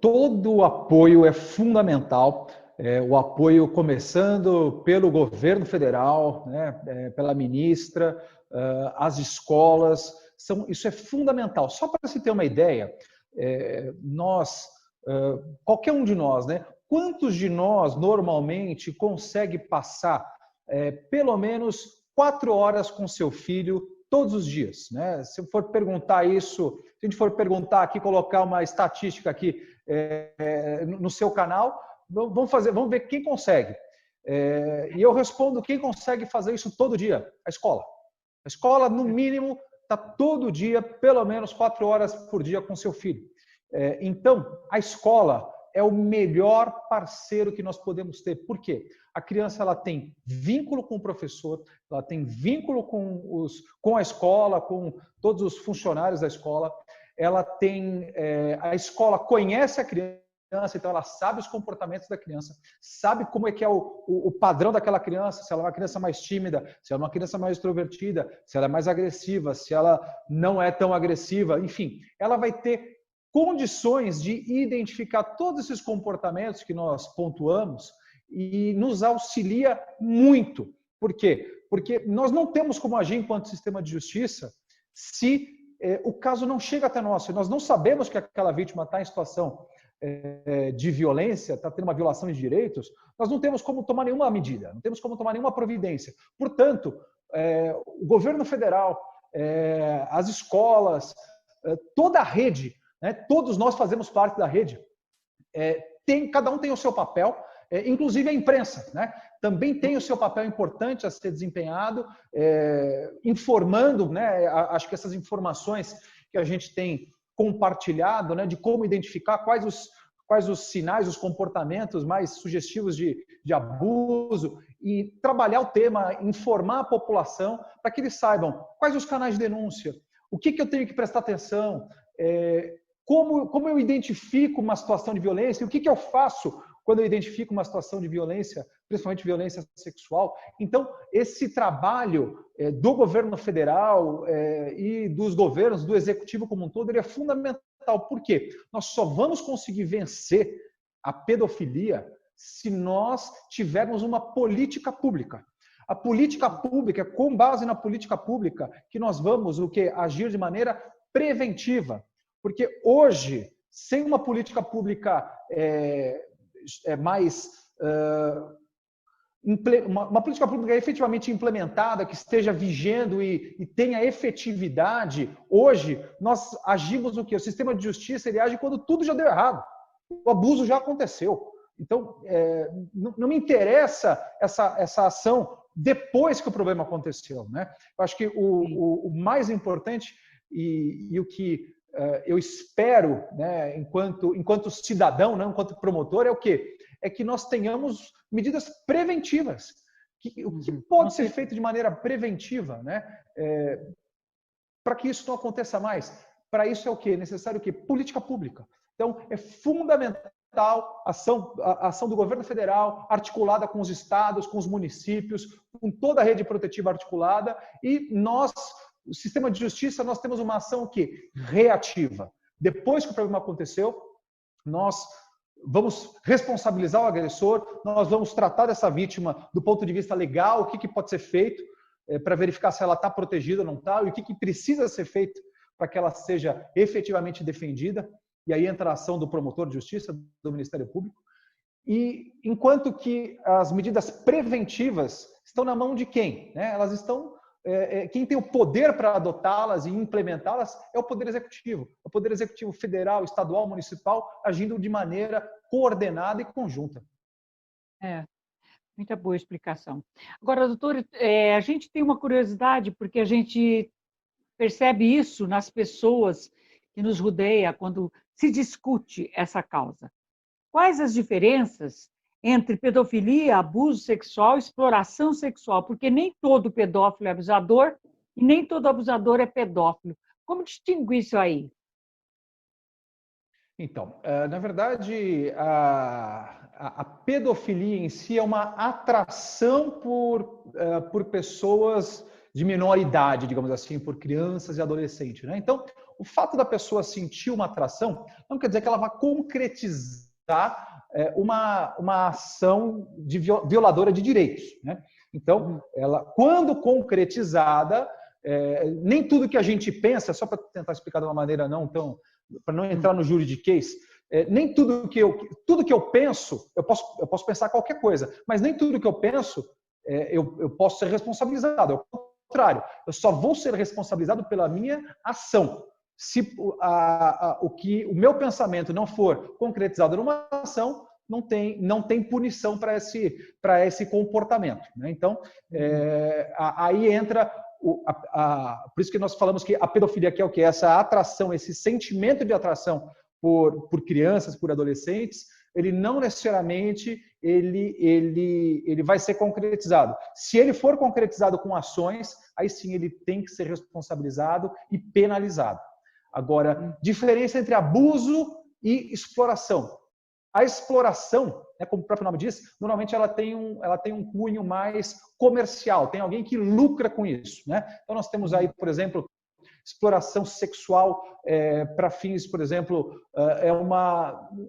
Todo o apoio é fundamental. O apoio começando pelo governo federal, né, pela ministra, as escolas, isso é fundamental. Só para se ter uma ideia, qualquer um de nós, né, quantos de nós normalmente consegue passar pelo menos 4 horas com seu filho todos os dias, né? Se for perguntar isso, se a gente for perguntar aqui, colocar uma estatística aqui no seu canal, vamos ver quem consegue. E eu respondo, quem consegue fazer isso todo dia? A escola. A escola, no mínimo, está todo dia, pelo menos 4 horas por dia com seu filho. Então, a escola é o melhor parceiro que nós podemos ter. Por quê? A criança ela tem vínculo com o professor, ela tem vínculo com a escola, com todos os funcionários da escola. A escola conhece a criança, então ela sabe os comportamentos da criança, sabe como é que é o padrão daquela criança, se ela é uma criança mais tímida, se ela é uma criança mais extrovertida, se ela é mais agressiva, se ela não é tão agressiva, enfim, ela vai ter condições de identificar todos esses comportamentos que nós pontuamos e nos auxilia muito. Por quê? Porque nós não temos como agir enquanto sistema de justiça se o caso não chega até nós, se nós não sabemos que aquela vítima está em situação de violência, está tendo uma violação de direitos, nós não temos como tomar nenhuma medida, não temos como tomar nenhuma providência. Portanto, o governo federal, as escolas, toda a rede, né, todos nós fazemos parte da rede, cada um tem o seu papel, inclusive a imprensa, né, também tem o seu papel importante a ser desempenhado, informando, né, acho que essas informações que a gente tem compartilhado, né, de como identificar quais quais os sinais, os comportamentos mais sugestivos de abuso, e trabalhar o tema, informar a população para que eles saibam quais os canais de denúncia, o que eu tenho que prestar atenção, como eu identifico uma situação de violência, o que eu faço quando eu identifico uma situação de violência, principalmente violência sexual. Então, esse trabalho do governo federal e dos governos, do executivo como um todo, ele é fundamental. Por quê? Nós só vamos conseguir vencer a pedofilia se nós tivermos uma política pública. A política pública, com base na política pública, que nós vamos agir de maneira preventiva. Porque hoje, sem uma política pública uma política pública efetivamente implementada, que esteja vigendo e tenha efetividade, hoje nós agimos o quê? O sistema de justiça ele age quando tudo já deu errado, o abuso já aconteceu. Então, não me interessa essa ação depois que o problema aconteceu, né? Eu acho que o mais importante e o que eu espero, né, enquanto cidadão, né, enquanto promotor, é o quê? É que nós tenhamos medidas preventivas. O que pode ser feito de maneira preventiva, né, para que isso não aconteça mais? Para isso é o quê? É necessário o quê? Política pública. Então, é fundamental a ação do governo federal, articulada com os estados, com os municípios, com toda a rede protetiva articulada, e nós, o sistema de justiça, nós temos uma ação que reativa. Depois que o problema aconteceu, nós vamos responsabilizar o agressor, nós vamos tratar dessa vítima do ponto de vista legal, o que pode ser feito para verificar se ela está protegida ou não está, e o que precisa ser feito para que ela seja efetivamente defendida. E aí entra a ação do promotor de justiça, do Ministério Público. E enquanto que as medidas preventivas estão na mão de quem? Né? Elas estão... quem tem o poder para adotá-las e implementá-las é o Poder Executivo. O Poder Executivo federal, estadual, municipal, agindo de maneira coordenada e conjunta. Muita boa explicação. Agora, doutor, a gente tem uma curiosidade, porque a gente percebe isso nas pessoas que nos rodeia quando se discute essa causa. Quais as diferenças entre pedofilia, abuso sexual e exploração sexual? Porque nem todo pedófilo é abusador e nem todo abusador é pedófilo. Como distinguir isso aí? Então, na verdade, a pedofilia em si é uma atração por pessoas de menor idade, digamos assim, por crianças e adolescentes, né? Então, o fato da pessoa sentir uma atração não quer dizer que ela vai concretizar uma ação violadora de direitos, né? Então, ela, quando concretizada, nem tudo que a gente pensa, só para tentar explicar de uma maneira não tão, para não entrar no juridiquês, nem tudo que eu penso, eu posso pensar qualquer coisa, mas nem tudo que eu penso eu posso ser responsabilizado. Ao contrário, eu só vou ser responsabilizado pela minha ação. Se o meu pensamento não for concretizado numa ação, não tem punição para esse comportamento, né? Então, aí entra por isso que nós falamos que a pedofilia, que é o que? Essa atração, esse sentimento de atração por crianças, por adolescentes, ele não necessariamente ele vai ser concretizado. Se ele for concretizado com ações, aí sim ele tem que ser responsabilizado e penalizado. Agora, diferença entre abuso e exploração. A exploração, né, como o próprio nome diz, normalmente ela tem um cunho mais comercial, tem alguém que lucra com isso, né? Então nós temos aí, por exemplo, exploração sexual para fins, por exemplo,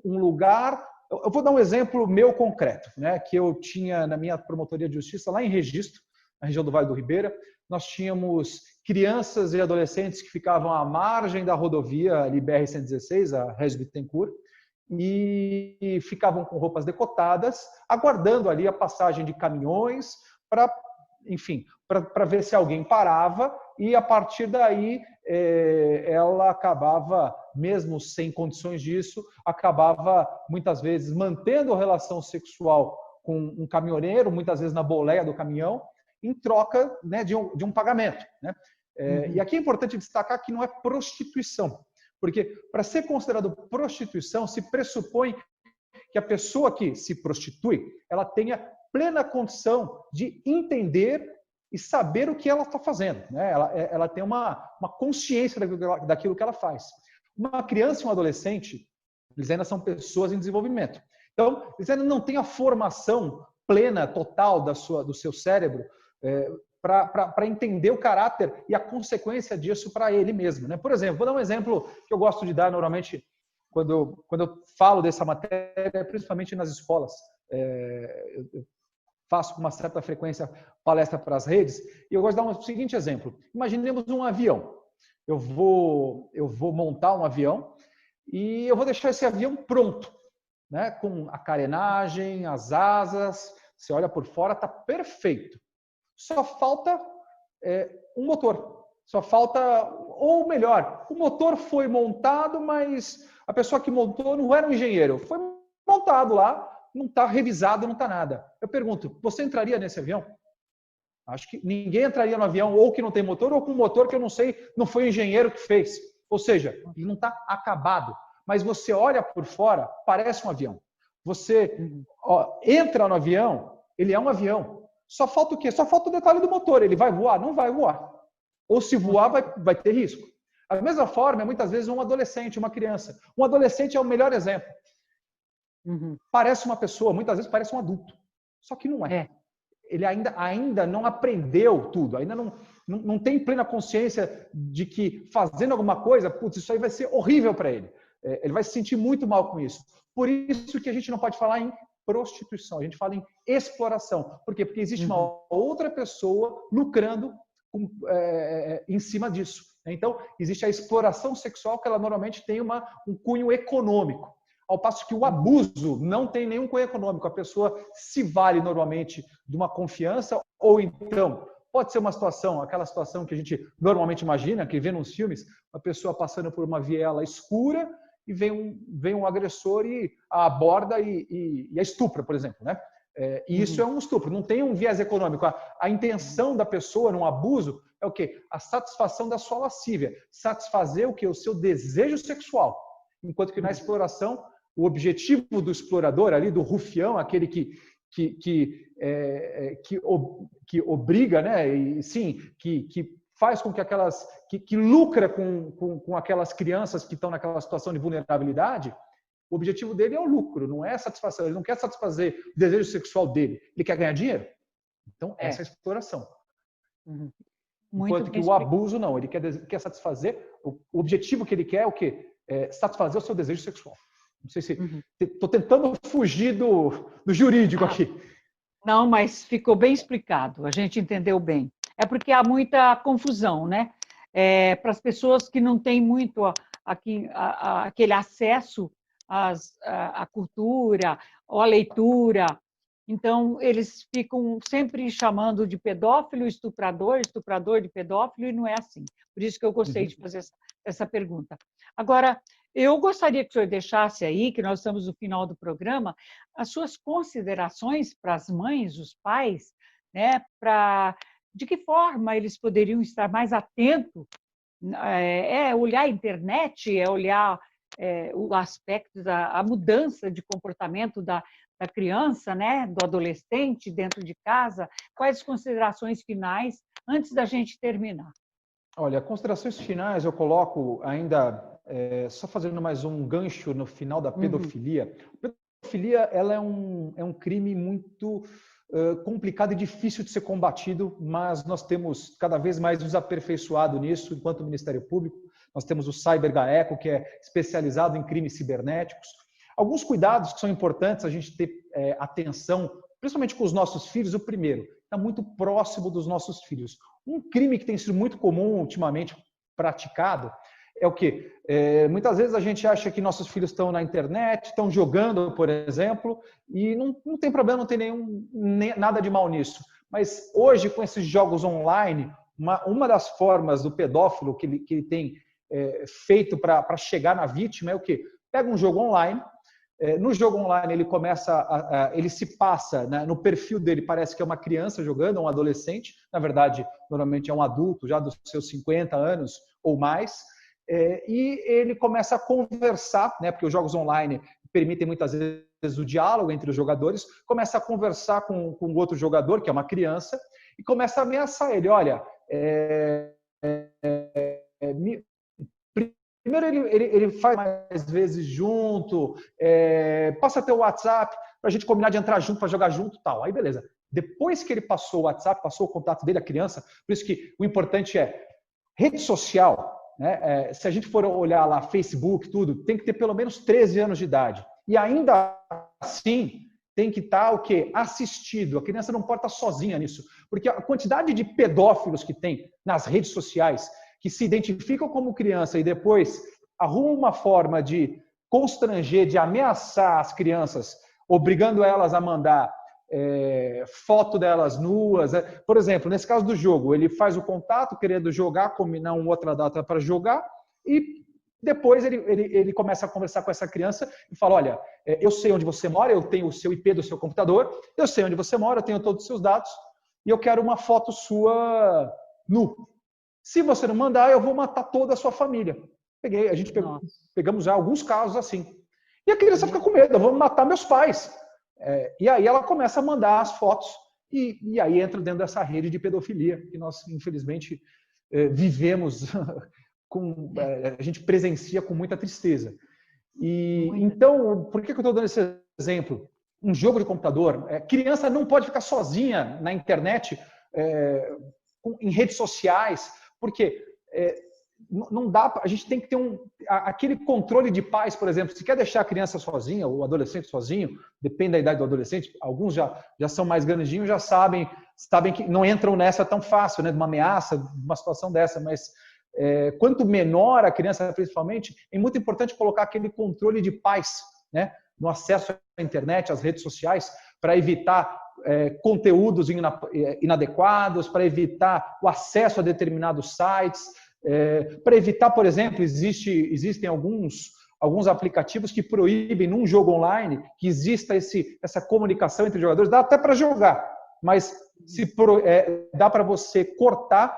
um lugar... Eu vou dar um exemplo meu concreto, né, que eu tinha na minha promotoria de justiça, lá em Registro, na região do Vale do Ribeira. Nós tínhamos crianças e adolescentes que ficavam à margem da rodovia BR-116, a Regis Bittencourt, e ficavam com roupas decotadas, aguardando ali a passagem de caminhões para ver se alguém parava, e a partir daí ela acabava, mesmo sem condições disso, acabava muitas vezes mantendo relação sexual com um caminhoneiro, muitas vezes na boleia do caminhão, em troca, né, de um pagamento, né? E aqui é importante destacar que não é prostituição, porque para ser considerado prostituição se pressupõe que a pessoa que se prostitui, ela tenha plena condição de entender e saber o que ela está fazendo, né? Ela tem uma consciência daquilo que ela faz. Uma criança e um adolescente, eles ainda são pessoas em desenvolvimento. Então, eles ainda não têm a formação plena, total do seu cérebro para entender o caráter e a consequência disso para ele mesmo, né? Por exemplo, vou dar um exemplo que eu gosto de dar normalmente quando eu falo dessa matéria, principalmente nas escolas. Eu faço com uma certa frequência palestra para as redes, e eu gosto de dar um seguinte exemplo. Imaginemos um avião. Eu vou montar um avião e eu vou deixar esse avião pronto, né? Com a carenagem, as asas, você olha por fora, está perfeito. Só falta um motor. Só falta, ou melhor, o motor foi montado, mas a pessoa que montou não era um engenheiro. Foi montado lá, não está revisado, não está nada. Eu pergunto, você entraria nesse avião? Acho que ninguém entraria no avião ou que não tem motor ou com um motor que eu não sei, não foi o engenheiro que fez. Ou seja, ele não está acabado. Mas você olha por fora, parece um avião. Você entra no avião, ele é um avião. Só falta o quê? Só falta o detalhe do motor. Ele vai voar? Não vai voar. Ou se voar, vai ter risco. Da mesma forma, muitas vezes um adolescente, uma criança. Um adolescente é o melhor exemplo. Parece uma pessoa, muitas vezes parece um adulto. Só que não é. Ele ainda não aprendeu tudo, ainda não tem plena consciência de que fazendo alguma coisa, putz, isso aí vai ser horrível para ele. Ele vai se sentir muito mal com isso. Por isso que a gente não pode falar em prostituição, a gente fala em exploração. Por quê? Porque existe uma outra pessoa lucrando em cima disso. Então, existe a exploração sexual que ela normalmente tem um cunho econômico. Ao passo que o abuso não tem nenhum cunho econômico. A pessoa se vale normalmente de uma confiança ou então pode ser uma situação, aquela situação que a gente normalmente imagina, que vê nos filmes, uma pessoa passando por uma viela escura e vem um agressor e a aborda e a estupra, por exemplo, né? E isso é um estupro, não tem um viés econômico. A intenção da pessoa num abuso é o quê? A satisfação da sua lascívia. Satisfazer o quê? O seu desejo sexual. Enquanto que na exploração, o objetivo do explorador ali, do rufião, aquele que obriga, né? E, sim, que faz com que que lucra com aquelas crianças que estão naquela situação de vulnerabilidade, o objetivo dele é o lucro, não é a satisfação. Ele não quer satisfazer o desejo sexual dele, ele quer ganhar dinheiro. Então, essa é a exploração. Enquanto que o abuso, não, ele quer satisfazer, o objetivo que ele quer é o quê? Satisfazer o seu desejo sexual. Não sei se... Estou tentando fugir do jurídico aqui. Não, mas ficou bem explicado, a gente entendeu bem. É porque há muita confusão, né? Para as pessoas que não têm muito aquele acesso à cultura, ou à leitura, então eles ficam sempre chamando de pedófilo, estuprador de pedófilo, e não é assim. Por isso que eu gostei de fazer essa pergunta. Agora, eu gostaria que o senhor deixasse aí, que nós estamos no final do programa, as suas considerações para as mães, os pais, né, de que forma eles poderiam estar mais atentos, olhar a internet, olhar o aspecto a mudança de comportamento da criança, né, do adolescente dentro de casa. Quais as considerações finais antes da gente terminar? Olha, considerações finais eu coloco ainda, só fazendo mais um gancho no final da pedofilia. A pedofilia ela é um crime muito complicado e difícil de ser combatido, mas nós temos cada vez mais nos aperfeiçoado nisso enquanto Ministério Público. Nós temos o CyberGaeco, que é especializado em crimes cibernéticos. Alguns cuidados que são importantes a gente ter atenção, principalmente com os nossos filhos. O primeiro, está muito próximo dos nossos filhos. Um crime que tem sido muito comum ultimamente praticado é o quê? Muitas vezes a gente acha que nossos filhos estão na internet, estão jogando, por exemplo, e não tem problema, não tem nada de mal nisso. Mas hoje, com esses jogos online, uma das formas do pedófilo que ele tem feito para chegar na vítima é o quê? Pega um jogo online, no jogo online ele se passa, né, no perfil dele, parece que é uma criança jogando, um adolescente, na verdade, normalmente é um adulto, já dos seus 50 anos ou mais, e ele começa a conversar, né, porque os jogos online permitem muitas vezes vezes, o diálogo entre os jogadores, começa a conversar com o outro jogador, que é uma criança, e começa a ameaçar ele. Olha, primeiro ele faz mais vezes junto, passa teu WhatsApp para a gente combinar de entrar junto, para jogar junto e tal. Aí, beleza. Depois que ele passou o WhatsApp, passou o contato dele, a criança, por isso que o importante é rede social, né? Se a gente for olhar lá, Facebook, tudo, tem que ter pelo menos 13 anos de idade. E ainda assim, tem que estar o quê? Assistido. A criança não pode estar sozinha nisso. Porque a quantidade de pedófilos que tem nas redes sociais, que se identificam como criança e depois arrumam uma forma de constranger, de ameaçar as crianças, obrigando elas a mandar foto delas nuas. Por exemplo, nesse caso do jogo, ele faz o contato, querendo jogar, combinar uma outra data para jogar, e depois ele começa a conversar com essa criança e fala, olha, eu sei onde você mora, eu tenho o seu IP do seu computador, eu sei onde você mora, eu tenho todos os seus dados, e eu quero uma foto sua nu. Se você não mandar, eu vou matar toda a sua família. A gente pegamos já alguns casos assim. E a criança fica com medo, eu vou matar meus pais. E aí ela começa a mandar as fotos e aí entra dentro dessa rede de pedofilia que nós, infelizmente, vivemos, a gente presencia com muita tristeza. Então, por que eu estou dando esse exemplo? Um jogo de computador, criança não pode ficar sozinha na internet, em redes sociais, porque não dá, a gente tem que ter aquele controle de pais, por exemplo, se quer deixar a criança sozinha ou o adolescente sozinho, depende da idade do adolescente, alguns já são mais grandinhos, já sabem que não entram nessa tão fácil, né, de uma ameaça, de uma situação dessa, mas quanto menor a criança, principalmente, é muito importante colocar aquele controle de pais, né, no acesso à internet, às redes sociais, para evitar conteúdos inadequados, para evitar o acesso a determinados sites, para evitar, por exemplo, existem alguns aplicativos que proíbem num jogo online que exista essa comunicação entre jogadores. Dá até para jogar, mas dá para você cortar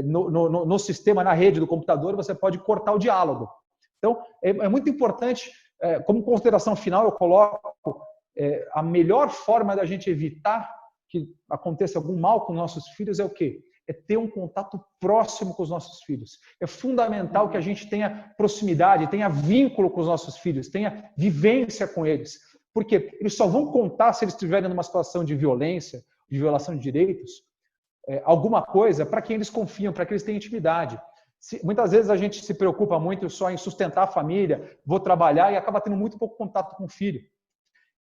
no sistema, na rede do computador, você pode cortar o diálogo. Então, é muito importante, como consideração final, eu coloco a melhor forma da gente evitar que aconteça algum mal com nossos filhos é o quê? É ter um contato próximo com os nossos filhos. É fundamental que a gente tenha proximidade, tenha vínculo com os nossos filhos, tenha vivência com eles. Porque eles só vão contar se eles estiverem numa situação de violência, de violação de direitos, alguma coisa para quem eles confiam, para que eles tenham intimidade. Muitas vezes a gente se preocupa muito só em sustentar a família, vou trabalhar e acaba tendo muito pouco contato com o filho.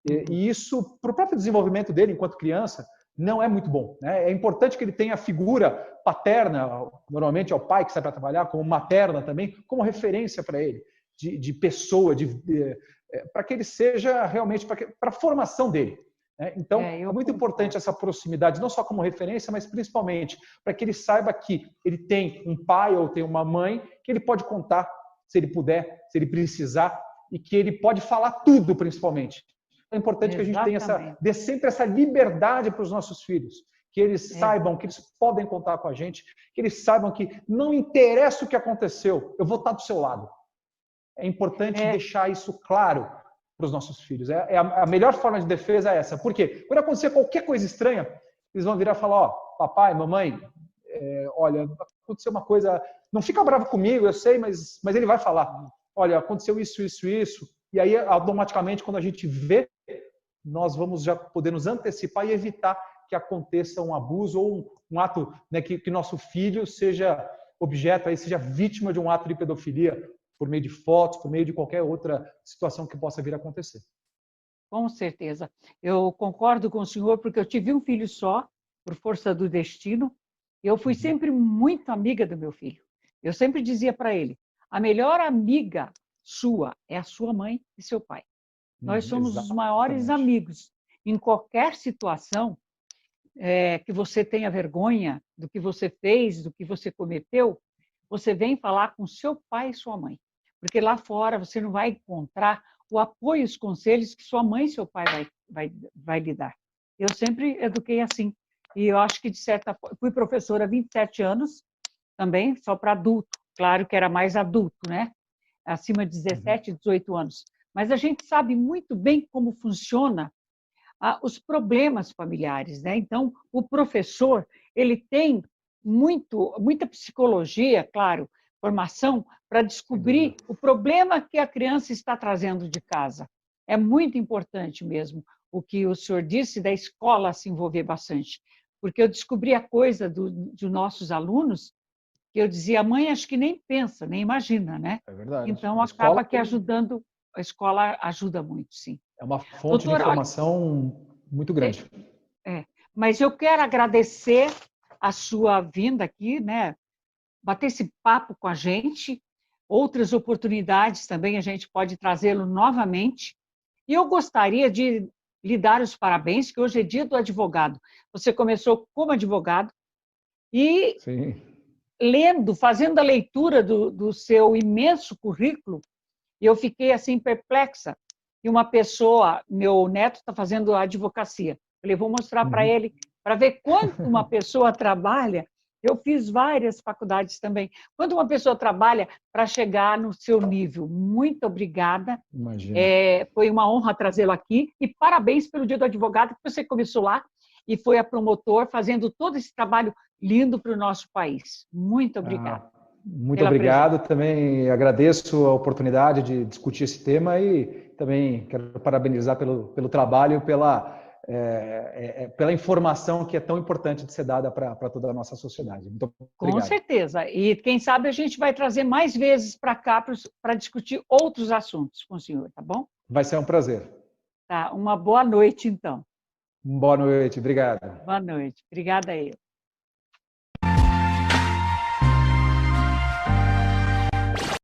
E isso, para o próprio desenvolvimento dele enquanto criança, não é muito bom, né? É importante que ele tenha a figura paterna, normalmente é o pai que sai para trabalhar, como materna também, como referência para ele, de pessoa, para que ele seja realmente, para a formação dele. Né? Então, é muito importante essa proximidade, não só como referência, mas principalmente para que ele saiba que ele tem um pai ou tem uma mãe que ele pode contar, se ele puder, se ele precisar, e que ele pode falar tudo, principalmente. É importante que a gente tenha dê sempre essa liberdade para os nossos filhos, que eles saibam que eles podem contar com a gente, que eles saibam que não interessa o que aconteceu, eu vou estar do seu lado. É importante deixar isso claro para os nossos filhos. A melhor forma de defesa é essa. Por quê? Quando acontecer qualquer coisa estranha, eles vão virar e falar, ó, papai, mamãe, olha, aconteceu uma coisa, não fica bravo comigo, eu sei, mas ele vai falar, olha, aconteceu isso, isso, isso. E aí, automaticamente, quando a gente vê, nós vamos já poder nos antecipar e evitar que aconteça um abuso ou um ato, né, que nosso filho seja objeto, aí, seja vítima de um ato de pedofilia por meio de fotos, por meio de qualquer outra situação que possa vir a acontecer. Com certeza. Eu concordo com o senhor, porque eu tive um filho só, por força do destino. Eu fui sempre muito amiga do meu filho. Eu sempre dizia para ele, a melhor amiga sua é a sua mãe e seu pai. Nós somos os maiores amigos. Em qualquer situação que você tenha vergonha do que você fez, do que você cometeu, você vem falar com seu pai e sua mãe. Porque lá fora você não vai encontrar o apoio e os conselhos que sua mãe e seu pai vai lhe dar. Eu sempre eduquei assim. E eu acho que, de certa forma, fui professora há 27 anos, também, só para adulto. Claro que era mais adulto, né? Acima de 17, 18 anos. mas a gente sabe muito bem como funciona os problemas familiares, né? Então, o professor, ele tem muita psicologia, claro, formação, para descobrir o problema que a criança está trazendo de casa. É muito importante mesmo o que o senhor disse da escola se envolver bastante, porque eu descobri a coisa dos nossos alunos, que eu dizia, mãe, acho que nem pensa, nem imagina, né? É verdade. Então, A acaba escola que ajudando, a escola ajuda muito, sim. é uma fonte de Doutora, olha, informação muito grande. mas eu quero agradecer a sua vinda aqui, né? Bater esse papo com a gente. Outras oportunidades também a gente pode trazê-lo novamente. E eu gostaria de lhe dar os parabéns, que hoje é dia do advogado. Você começou como advogado e Sim. fazendo a leitura do seu imenso currículo, eu fiquei assim perplexa. E uma pessoa, meu neto está fazendo advocacia. Falei, vou mostrar para ele, para ver quanto uma pessoa trabalha. Eu fiz várias faculdades também. Quanto uma pessoa trabalha para chegar no seu nível. Muito obrigada. Imagina. Foi uma honra trazê-lo aqui. E parabéns pelo Dia do Advogado, que você começou lá e foi a promotor, fazendo todo esse trabalho lindo para o nosso país. Muito obrigada. Muito Pela obrigado. presença. Também agradeço a oportunidade de discutir esse tema e também quero parabenizar pelo trabalho, pela informação que é tão importante de ser dada para toda a nossa sociedade. Muito Com obrigado. certeza. E quem sabe a gente vai trazer mais vezes para cá para discutir outros assuntos com o senhor, tá bom? Vai ser um prazer. Tá. Uma boa noite, então. Boa noite. Obrigado. Boa noite. Obrigada a ele.